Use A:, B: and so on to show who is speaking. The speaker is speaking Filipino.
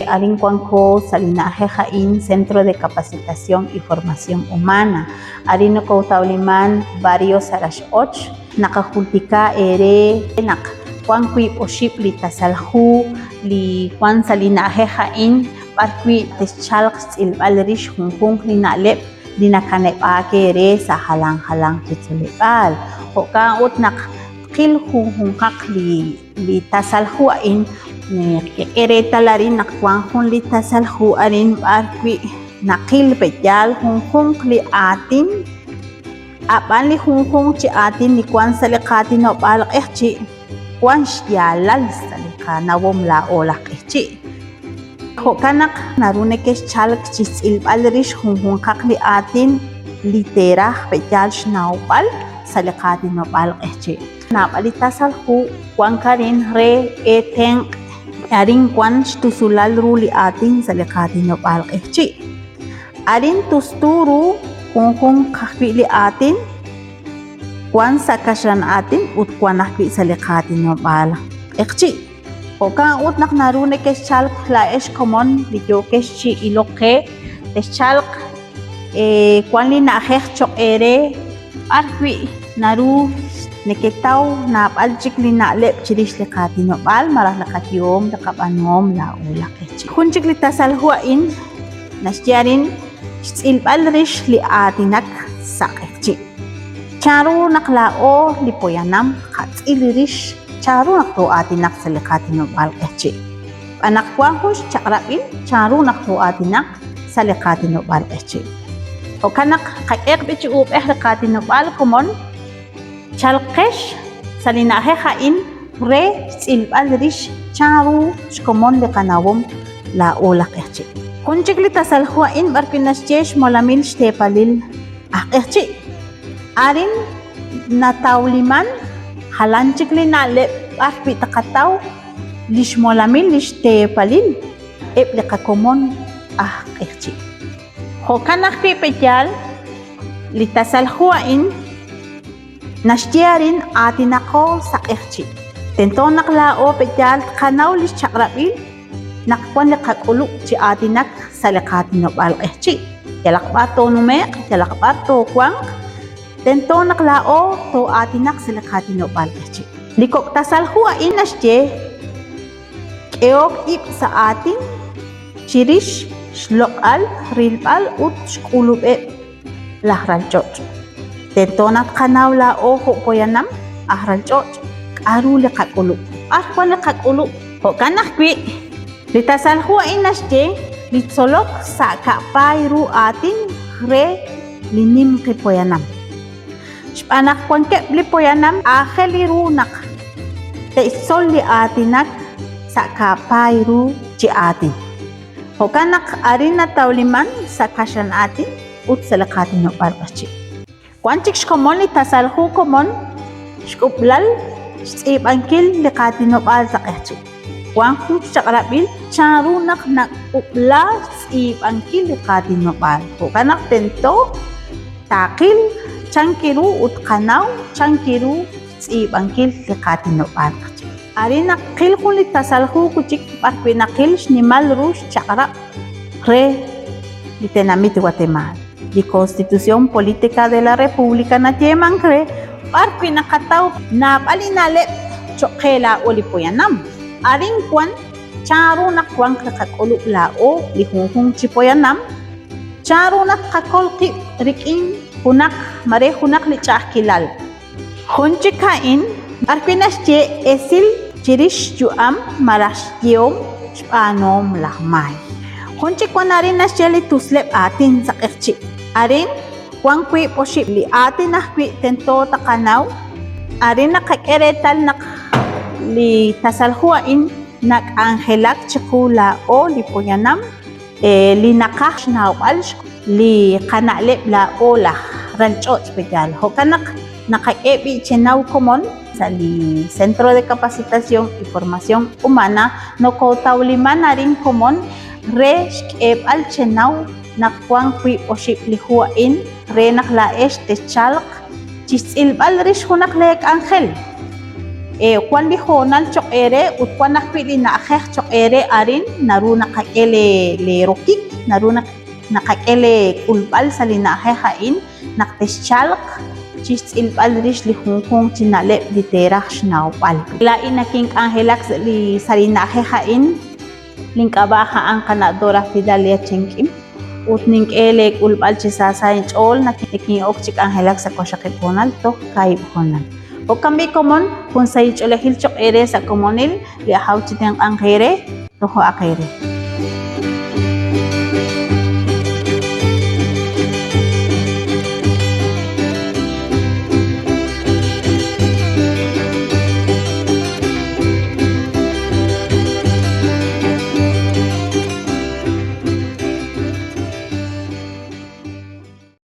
A: arin cuanco salinaje jain Centro de Capacitación y Formación Humana. Arin no tauliman varios arash och, nakahultika ere, nak cuanqui oship li tasalhu, li cuan salinaje jain, parqui teschalq ilbalrish hunhung li nalep, di nakanepake ere sa halang-halang chitsulipal. Hoka ut nak kil hunhungkak li tasalhu ain, kereta larin nakwang hun li tasalhu arin barqui nakil peyal hunhung li atin apan li hunhung chi atin ni kwan salikati no balak chi kwan yalal salika nawom la olak chi hokanak narune ke chalak chis ilbalrish hunhungkak li atin litera peyal shnawbal salikati no balak chi napalita salhu kwan karin re eteng arin kwan tusulal ruli atin salikati no balak chi arin tusturu kung kakpi li atin kwan sakasyan atin ut kwan nakpi salikati no balak chi oka ut nak narune ke chalk laesh komon video ke chi iloke te chalk kwan li nakhekh chok ere arpi naru neketaw na paljik li nalep chirish likati no bal marah lakatiyom lakabanom la ulak chi kunjik li tasalhuain nasyarin ilbalrish li atinak sakchi charu naklao li poyanam khatsilirish charu nakto atinak salikati no bal chi anak kwahush chakrabin charu nakto atinak salikati no bal chi o kanak kakek bichi up likati no bal komon chalqesh salinaje jain re ilbalrish charu shkomon li kanawom la olak chi kunchik li tasalhuain barpinasjesh molamil shtepalil akchi arin natauliman halanchik li nalep arpi takataw lish molamil lishtepalil ep li kakomon akchi hokanak pipejal li tasalhuain nashtiarin atinako sa ekchi tento naklao pejal kanaw lish chakrabil nakwan li kakulu chi atinak salikati no bal chi yalakbato numek yalakbato kwang tento naklao to atinak salikati no bal chi likok tasalhu ain nasje keok ip sa atin chirish shlokal rilbal ut shkulube lahralchot tento natkanaw lao ho poyanam ahralchot aru li kakulu kwan li kakulu ho kanakwi litasalhuain nasje litsolok sa kapayru atin re linim ke poyanam spanak kwangke li poyanam akheliru nak te sol li atinak sa kapayru ci atin hokanak arina tauliman sa kasyan atin ut salakati no barbachi kwanchik shkomon litasalhu komon shkuplal ibangkil likati no balzaqchi wang kung chakrabil charu nak upla ibangkil likati no bal hokanak tento takil changkiru ut kanaw changkiru ibangkil likati no bal ari nakil kun litasalhu kuchik parpinakil shnimal rush chakra re litenamit Guatemala di Constitución Política de la República na tiemankre parpinakataw na palinalep chokela olipoyanam aring kwan charu nakwang kakakulu lao lihunghung chipoyanam charu nakakolki rikin hunak mare hunak li chakilal honchikain arpinasche esil chirish juam marashyom spanom lahmay honchikwan arin nasche li tuslep atin sakirchi arin kwang kwi poship li atin nakwi tento takanaw arin nakakeretal nak li tasalhuain nak angelak chikula o li poyanam li nakash nawal li kanalep la ola ranchot pejal hokanak nakaebi chenaw komon sa li Centro de Capacitación y Formación Humana no kotauliman na rin komon re al chenaw nakwang kwi poship li huain re naklaesh te chalk chisilbal rish hunak lek angel Kwan li honal chok ere kwan nakpili na akeh chok ere arin naru nakakele le rokik naru nakakele ulbal salina akeh hain nakteschalk chis ilbal rish li hungkong chinale li terach shnaupal la inaking angelak li salina akeh hain link abaha ang kanadora Fidalia Chenkim utning elek ulbal chisasayin chol nakiking okchik angelak sa koshakiponal to kaib honal o kami komon kung sa ichulahil chok ere sa komonil li ahawchit ang angkere toho akere